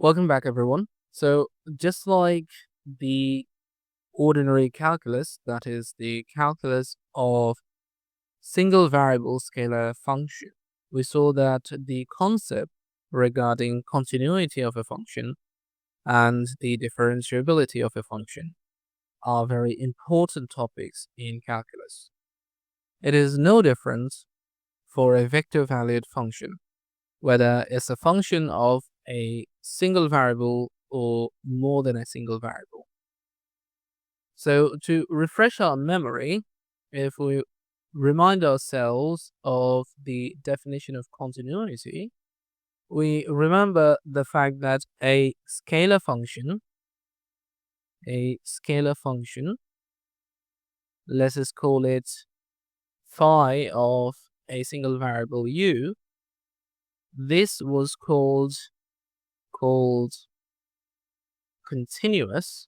Welcome back, everyone. So, just like the ordinary calculus, that is the calculus of single variable scalar function, we saw that the concept regarding continuity of a function and the differentiability of a function are very important topics in calculus. It is no different for a vector valued function, whether it's a function of a single variable or more than a single variable. So to refresh our memory, if we remind ourselves of the definition of continuity, we remember the fact that a scalar function, let us call it phi of a single variable u, this was called continuous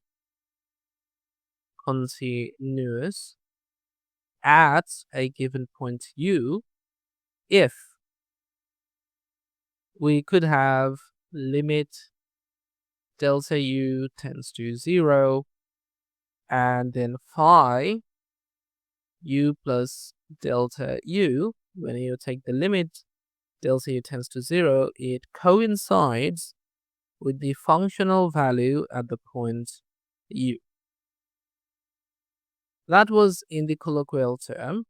at a given point u if we could have limit delta u tends to 0 and then phi u plus delta u, when you take the limit delta u tends to 0, it coincides with the functional value at the point u. That was in the colloquial term,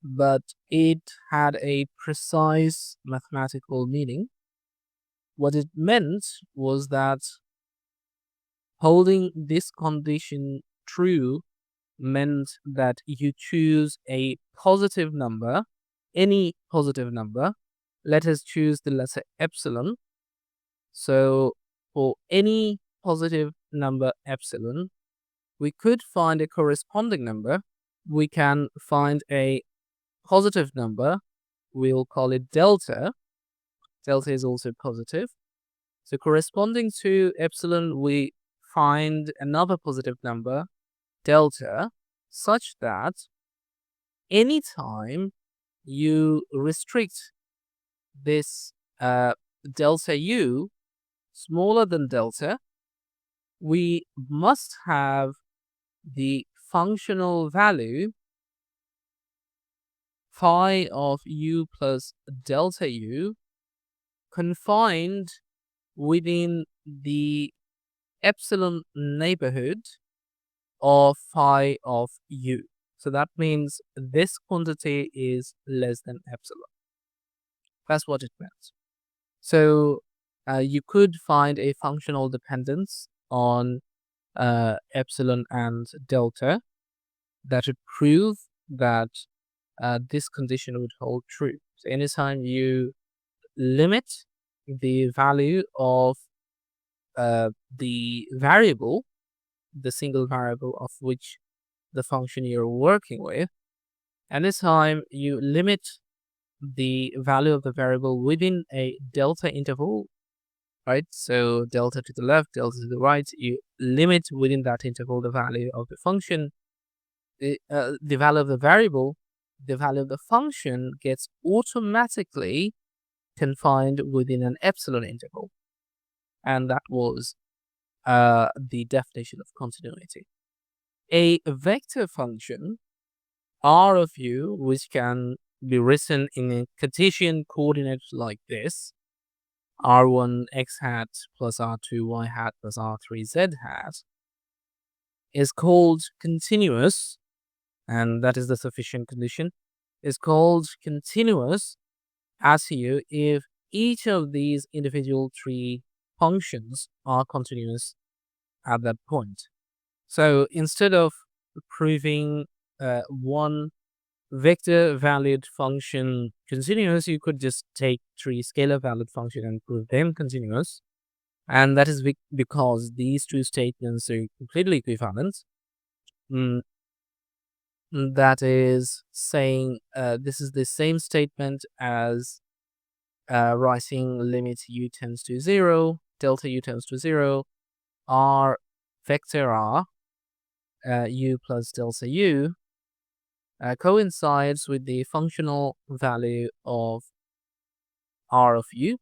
but it had a precise mathematical meaning. What it meant was that holding this condition true meant that you choose a positive number, any positive number. Let us choose the letter epsilon. So for any positive number epsilon, we could find a corresponding number. We can find a positive number. We'll call it delta. Delta is also positive. So corresponding to epsilon, we find another positive number, delta, such that anytime you restrict this delta u smaller than delta, we must have the functional value phi of u plus delta u confined within the epsilon neighborhood of phi of u. So that means this quantity is less than epsilon. That's what it meant. So you could find a functional dependence on epsilon and delta that would prove that this condition would hold true. So anytime you limit the value of the variable, the single variable of which the function you're working with, anytime you limit the value of the variable within a delta interval, right? So delta to the left, delta to the right, you limit within that interval the value of the function, the value of the variable, the value of the function gets automatically confined within an epsilon interval. And that was the definition of continuity. A vector function, r of u, which can be written in a Cartesian coordinate like this, r1 x hat plus r2 y hat plus r3 z hat, is called continuous, and that is the sufficient condition, is called continuous as u if each of these individual three functions are continuous at that point. So instead of proving one vector valued function continuous, you could just take three scalar valued functions and prove them continuous. And that is because these two statements are completely equivalent. That is saying this is the same statement as writing limit u tends to 0, delta u tends to 0, r vector r, u plus delta u, coincides with the functional value of r of u.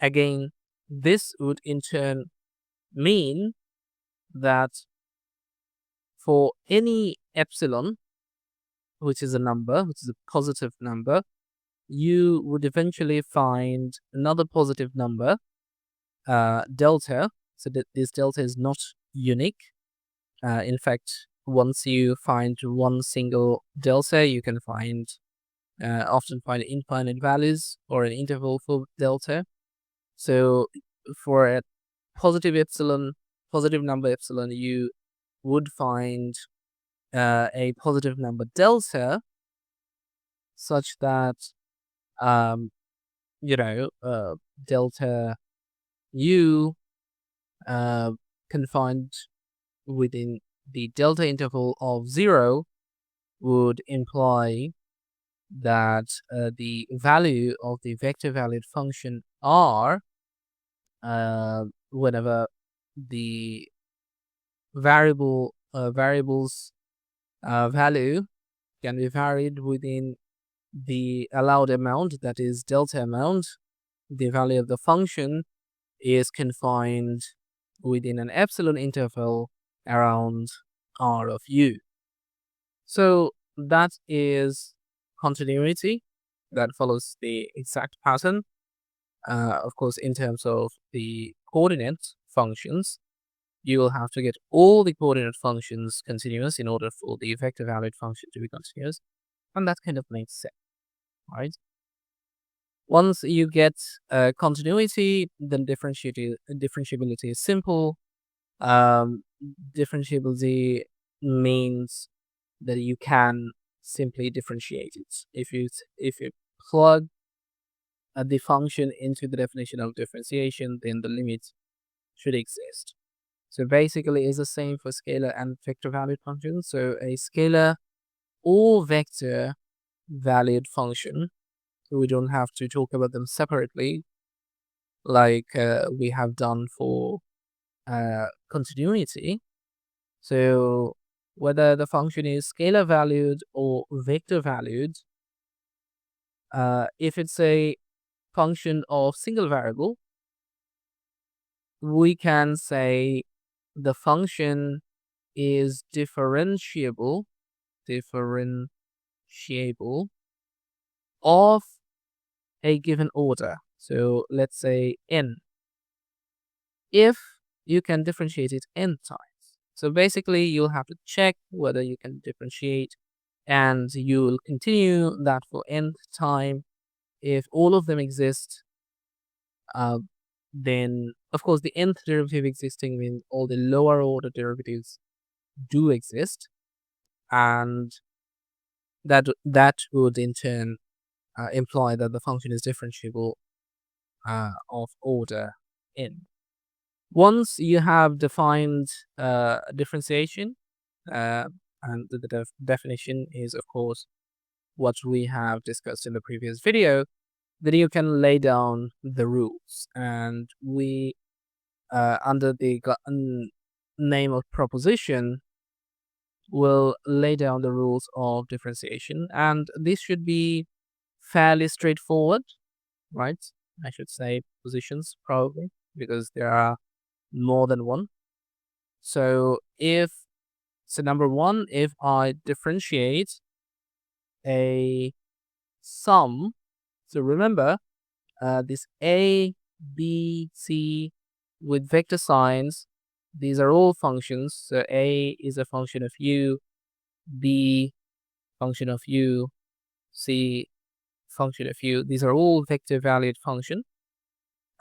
Again, this would in turn mean that for any epsilon, which is a number, which is a positive number, you would eventually find another positive number, delta, so that this delta is not unique. In fact, once you find one single delta, you can often find infinite values or an interval for delta. So for a positive number epsilon, you would find a positive number delta, such that um, delta u confined within the delta interval of 0 would imply that the value of the vector valued function r, whenever the variable's value can be varied within the allowed amount, that is delta amount, the value of the function is confined within an epsilon interval around r of u. So that is continuity that follows the exact pattern. Of course, in terms of the coordinate functions, you will have to get all the coordinate functions continuous in order for the vector valued function to be continuous. And that kind of makes sense, right? Once you get continuity, then differentiability is simple. Differentiability means that you can simply differentiate it. If you plug the function into the definition of differentiation, then the limit should exist. So basically, it's the same for scalar and vector valued functions. So a scalar or vector valued function, we don't have to talk about them separately, like we have done for continuity. So whether the function is scalar valued or vector valued, if it's a function of single variable, we can say the function is differentiable of a given order. So let's say n, if you can differentiate it n times. So basically, you'll have to check whether you can differentiate, and you'll continue that for nth time. If all of them exist, then of course the nth derivative existing means all the lower order derivatives do exist, and that would in turn imply that the function is differentiable of order n. Once you have defined differentiation, and the definition is of course what we have discussed in the previous video, then you can lay down the rules, and we under the name of proposition will lay down the rules of differentiation, and this should be fairly straightforward, right? I should say positions probably, because there are more than one. So number one, if I differentiate a sum, so remember this A, B, C with vector signs, these are all functions. So A is a function of u, B function of u, C function of u. These are all vector valued function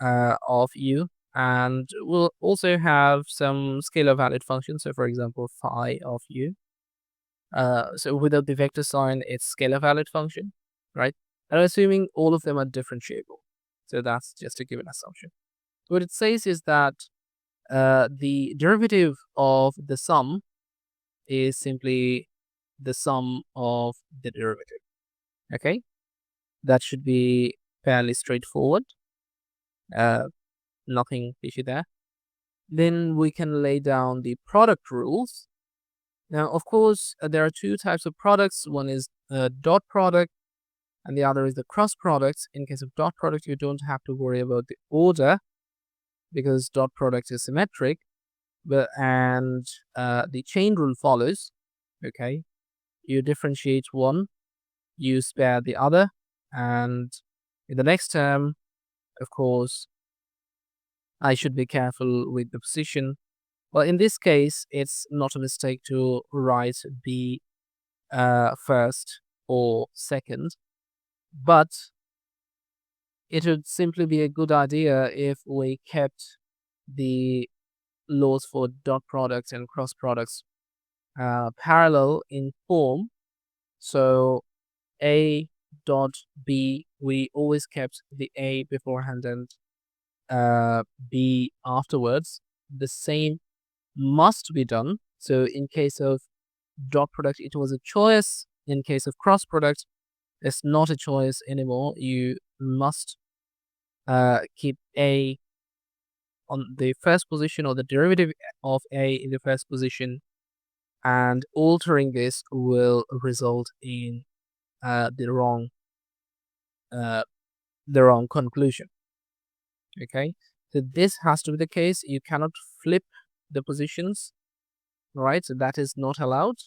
of u, and we'll also have some scalar valued functions. So for example, phi of u. So without the vector sign, it's scalar valued function, right? And I'm assuming all of them are differentiable. So that's just a given assumption. What it says is that the derivative of the sum is simply the sum of the derivative. Okay, that should be fairly straightforward. Nothing fishy there. Then we can lay down the product rules. Now, of course, there are two types of products. One is dot product, and the other is the cross product. In case of dot product, you don't have to worry about the order because dot product is symmetric, and the chain rule follows. Okay, you differentiate one, you spare the other, and in the next term, of course, I should be careful with the position. Well, in this case, it's not a mistake to write B first or second, but it would simply be a good idea if we kept the laws for dot products and cross products parallel in form. So A dot B, we always kept the A beforehand and B afterwards. The same must be done. So in case of dot product, it was a choice. In case of cross product, it's not a choice anymore. You must keep A on the first position, or the derivative of A in the first position, and altering this will result in the wrong conclusion. Okay, so this has to be the case. You cannot flip the positions, right? So that is not allowed.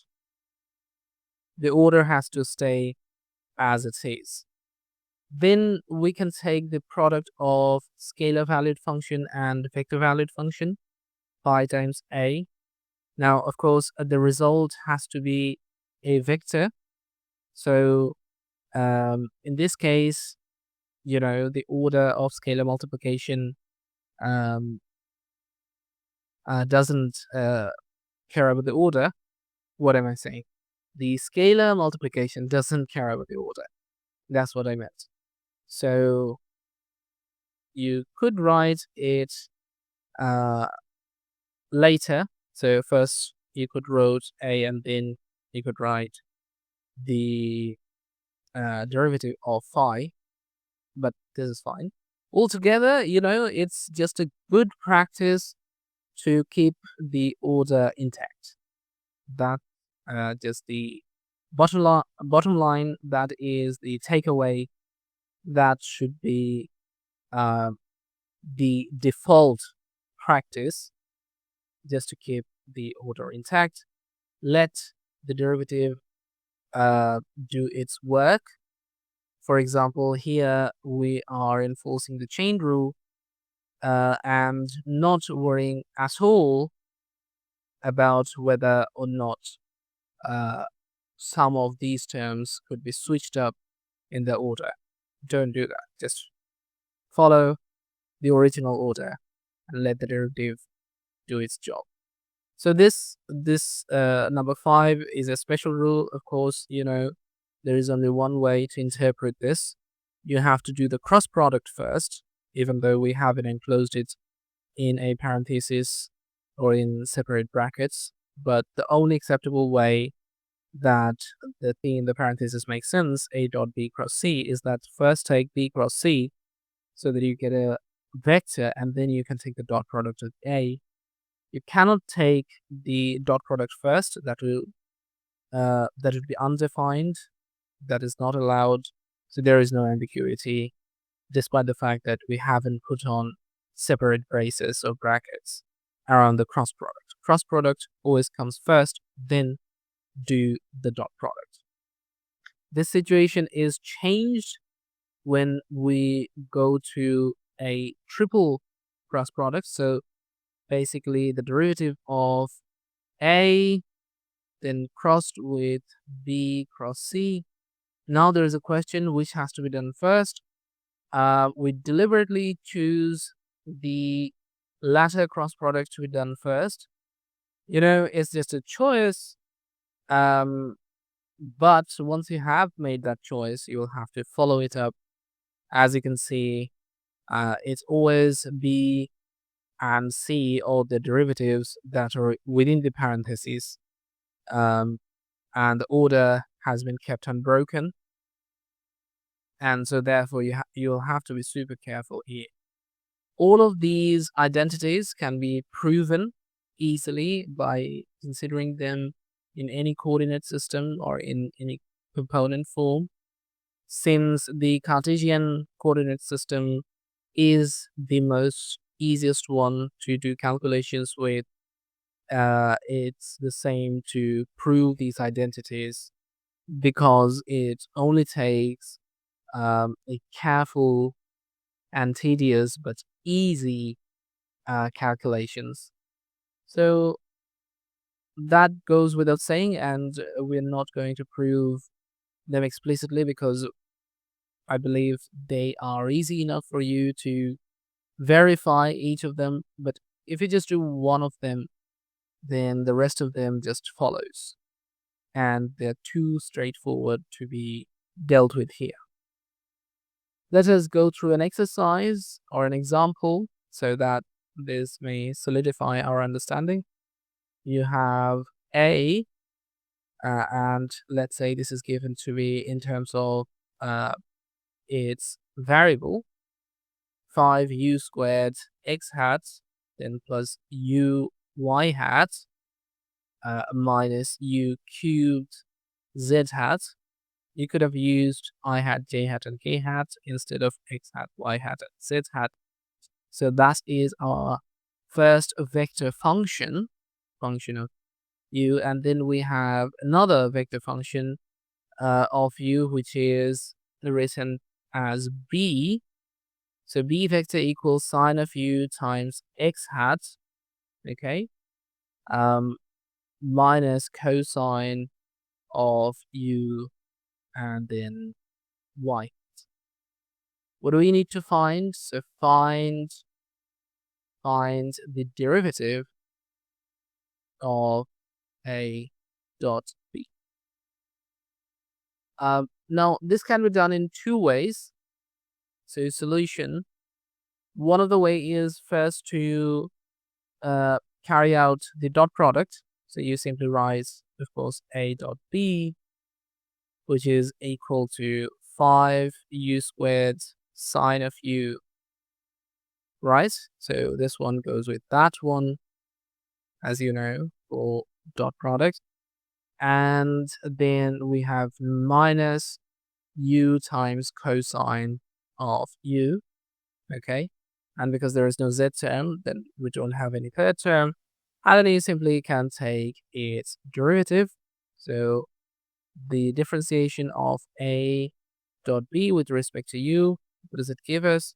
The order has to stay as it is. Then we can take the product of scalar valued function and vector valued function, phi times A. Now, of course, the result has to be a vector. So in this case, the order of scalar multiplication doesn't care about the order. What am I saying? The scalar multiplication doesn't care about the order. That's what I meant. So you could write it later. So first you could write A, and then you could write the derivative of phi, but this is fine. Altogether, it's just a good practice to keep the order intact. That just the bottom line, that is the takeaway. That should be the default practice, just to keep the order intact. Let the derivative do its work. For example, here we are enforcing the chain rule and not worrying at all about whether or not some of these terms could be switched up in the order. Don't do that. Just follow the original order and let the derivative do its job. So this number 5 is a special rule. Of course, there is only one way to interpret this. You have to do the cross product first, even though we haven't enclosed it in a parenthesis or in separate brackets. But the only acceptable way that the thing in the parenthesis makes sense, A dot B cross C, is that first take B cross C so that you get a vector, and then you can take the dot product of A. You cannot take the dot product first. That would be undefined. That is not allowed. So there is no ambiguity, despite the fact that we haven't put on separate braces or brackets around the cross product. Cross product always comes first, then do the dot product. This situation is changed when we go to a triple cross product. So basically the derivative of A then crossed with B cross C. Now there is a question which has to be done first. We deliberately choose the latter cross product to be done first. It's just a choice. But once you have made that choice, you will have to follow it up. As you can see, it's always B and C, or the derivatives that are within the parentheses, and the order has been kept unbroken. And so therefore you'll have to be super careful here. All of these identities can be proven easily by considering them in any coordinate system or in any component form. Since the Cartesian coordinate system is the most easiest one to do calculations with. It's the same to prove these identities because it only takes a careful and tedious but easy calculations. So that goes without saying, and we're not going to prove them explicitly because I believe they are easy enough for you to verify each of them. But if you just do one of them, then the rest of them just follows. And they're too straightforward to be dealt with here. Let us go through an exercise or an example so that this may solidify our understanding. You have A, and let's say this is given to me in terms of its variable 5u squared x hat, then plus u y hat minus u cubed z hat. You could have used I hat, j hat, and k hat instead of x hat, y hat, and z hat. So that is our first vector function of u, and then we have another vector function of u, which is written as b. So b vector equals sine of u times x hat, okay, minus cosine of u and then y. What do we need to find? So find the derivative of a dot b. Now this can be done in two ways. So solution, one of the way is first to carry out the dot product. So you simply write, of course, a dot b, which is equal to 5u squared sine of u, right? So this one goes with that one, as you know, for dot product. And then we have minus u times cosine of u, okay? And because there is no z term, then we don't have any third term. And then you simply can take its derivative. So the differentiation of a dot b with respect to u, what does it give us?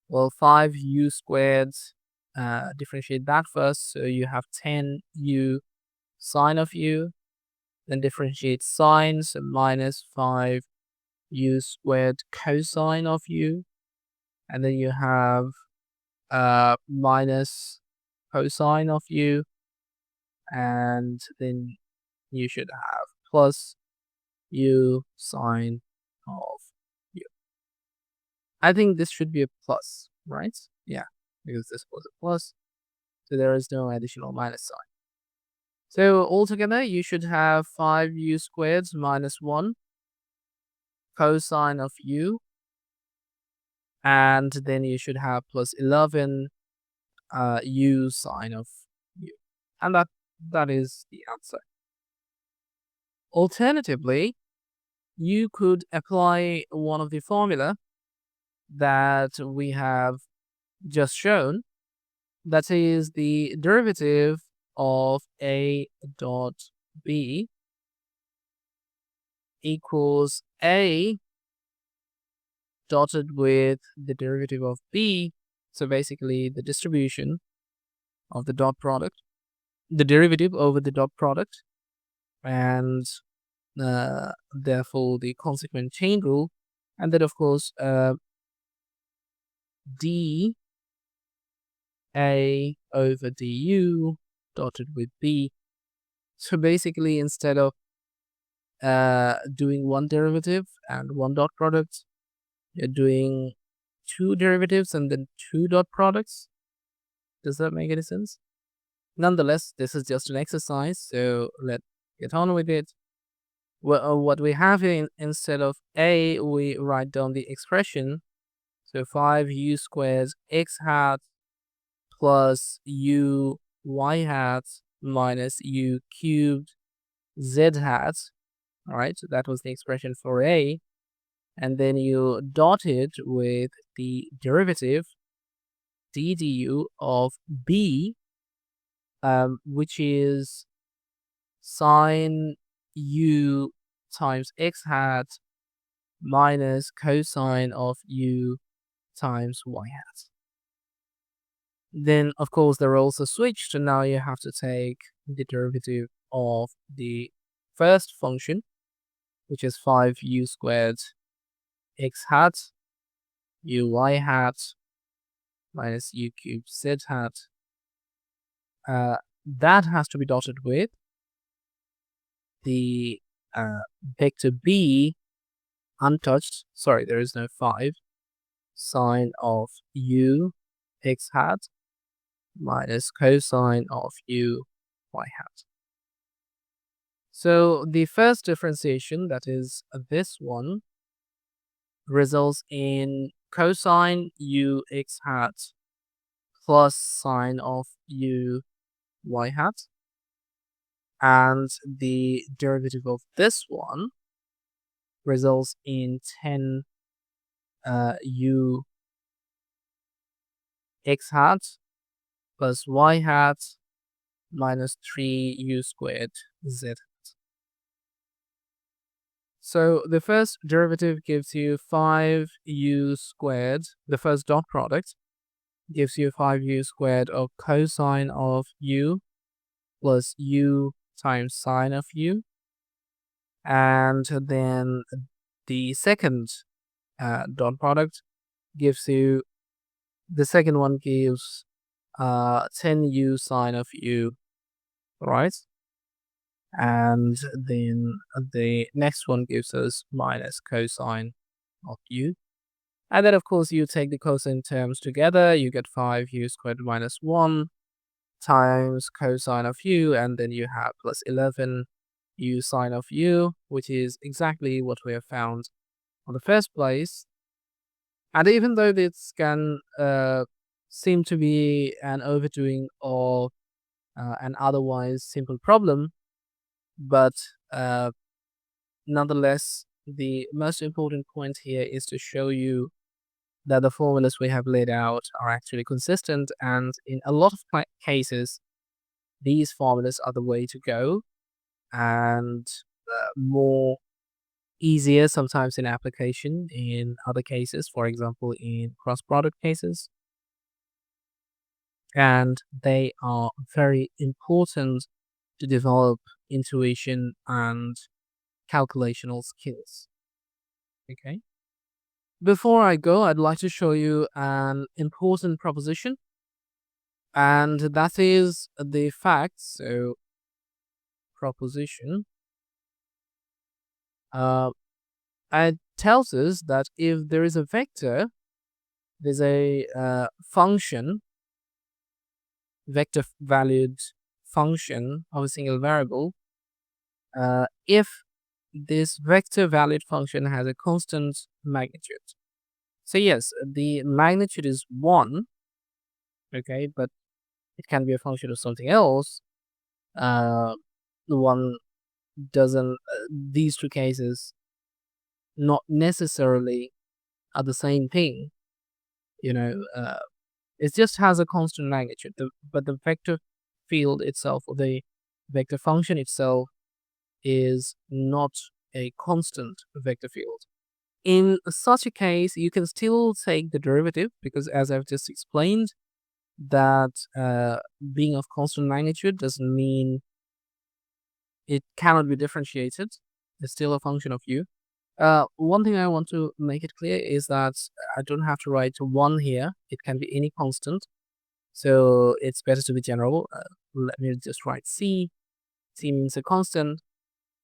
Well, 5u squared, differentiate that first. So you have 10u sine of u, then differentiate sine, so minus 5u squared cosine of u, and then you have minus cosine of u, and then you should have plus u sine of u. I think this should be a plus, right? Yeah, because this was a plus, so there is no additional minus sign. So altogether, you should have 5u squared minus 1 cosine of u, and then you should have plus 11 u sine of u. And that is the answer. Alternatively, you could apply one of the formula that we have just shown, that is the derivative of a dot b equals a dotted with the derivative of b. So basically the distribution of the dot product, the derivative over the dot product, and therefore the consequent chain rule. And then of course d a over du dotted with b. So basically instead of doing one derivative and one dot product, you're doing two derivatives and then two dot products. Does that make any sense? Nonetheless, this is just an exercise, so let's get on with it. Well, what we have instead of a, we write down the expression. So 5u squared x hat plus u y hat minus u cubed z hat. All right, so that was the expression for a. And then you dot it with the derivative d du of b, which is sine u times x hat minus cosine of u times y hat. Then, of course, the roles are switched, and now you have to take the derivative of the first function, which is 5u squared x hat uy hat minus u cubed z hat. That has to be dotted with the vector b untouched. Sorry, there is no 5. Sine of u x hat minus cosine of u y hat. So the first differentiation, that is this one, results in cosine u x hat plus sine of u y hat. And the derivative of this one results in 10 u x hat plus y hat minus 3u squared z. So the first derivative gives you 5u squared, the first dot product gives you 5u squared of cosine of u plus u times sine of u. And then the second dot product gives you, the second one gives 10u sine of u, right? And then the next one gives us minus cosine of u. And then, of course, you take the cosine terms together, you get 5u squared minus 1 times cosine of u, and then you have plus 11 u sine of u, which is exactly what we have found on the first place. And even though this can seem to be an overdoing of an otherwise simple problem, but nonetheless, the most important point here is to show you that the formulas we have laid out are actually consistent, and in a lot of cases, these formulas are the way to go, and more easier sometimes in application in other cases, for example, in cross-product cases. And they are very important to develop intuition and calculational skills. Okay. Before I go, I'd like to show you an important proposition, and that is the fact. So, proposition it tells us that if there is a vector, there's a function, vector valued function of a single variable, if this vector valued function has a constant magnitude. So yes, the magnitude is 1, okay, but it can be a function of something else. One doesn't, these two cases not necessarily are the same thing, you know. It just has a constant magnitude, but the vector field itself, or the vector function itself, is not a constant vector field. In such a case, you can still take the derivative, because as I've just explained, that being of constant magnitude doesn't mean it cannot be differentiated. It's still a function of u. One thing I want to make it clear is that I don't have to write 1 here. It can be any constant. So it's better to be general. Let me just write c. C means a constant.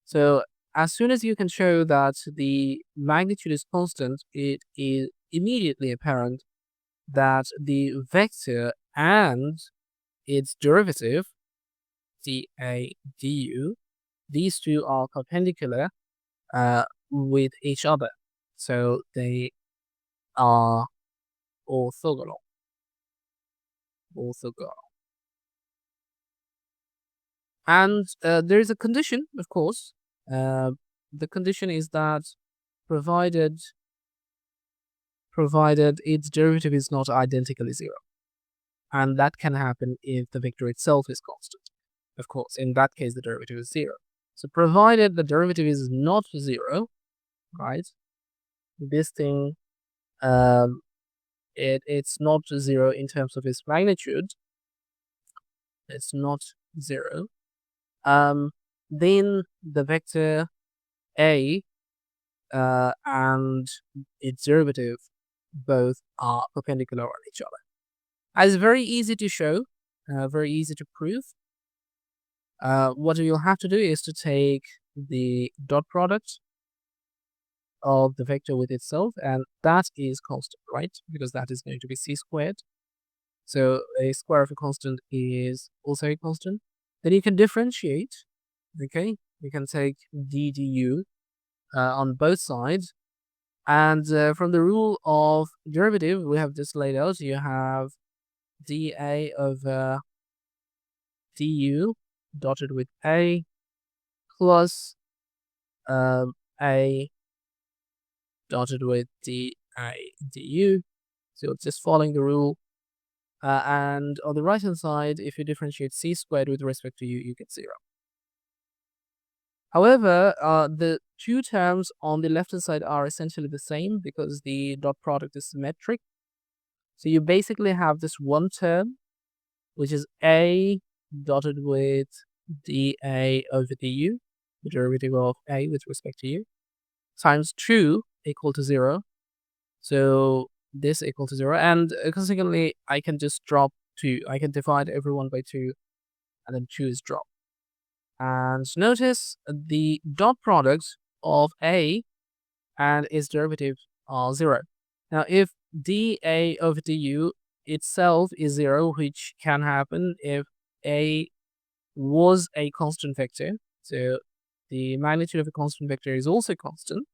So as soon as you can show that the magnitude is constant, it is immediately apparent that the vector and its derivative, dA du, these two are perpendicular with each other. So they are orthogonal. And there is a condition, of course. The condition is that provided its derivative is not identically 0. And that can happen if the vector itself is constant. Of course, in that case, the derivative is 0. So provided the derivative is not 0, right, this thing, it's not 0 in terms of its magnitude, it's not 0, then the vector a and its derivative both are perpendicular on each other. It's very easy to show, very easy to prove. What you'll have to do is to take the dot product of the vector with itself, and that is constant, right? Because that is going to be c squared. So a square of a constant is also a constant. Then you can differentiate, okay? You can take d du on both sides. And from the rule of derivative we have just laid out, you have dA over du dotted with a plus a dotted with dA du. So just following the rule. And on the right hand side, if you differentiate c squared with respect to u, you get 0. However, the two terms on the left hand side are essentially the same because the dot product is symmetric. So you basically have this one term, which is a dotted with dA over du, the derivative of a with respect to u, times 2 equal to 0. So this equal to 0, and consequently I can just drop 2. I can divide everyone by 2, and then 2 is dropped. And notice the dot product of a and its derivative are 0. Now if dA over du itself is 0, which can happen if a was a constant vector, so the magnitude of a constant vector is also constant,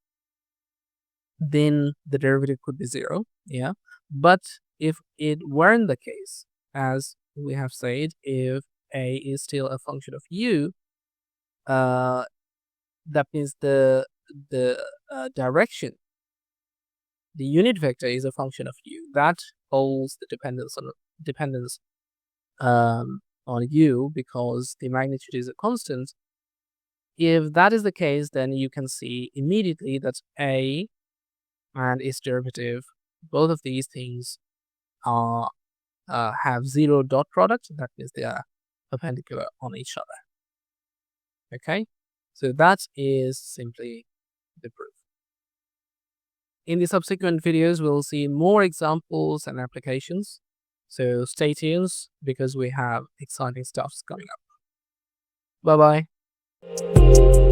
then the derivative could be 0, yeah. But if it weren't the case, as we have said, if a is still a function of u, that means the direction, the unit vector is a function of u. That holds the dependence on u because the magnitude is a constant. If that is the case, then you can see immediately that a and its derivative, both of these things are have 0 dot product. That means they are perpendicular on each other. Okay, so that is simply the proof. In the subsequent videos, we'll see more examples and applications. So stay tuned because we have exciting stuff coming up. Bye bye.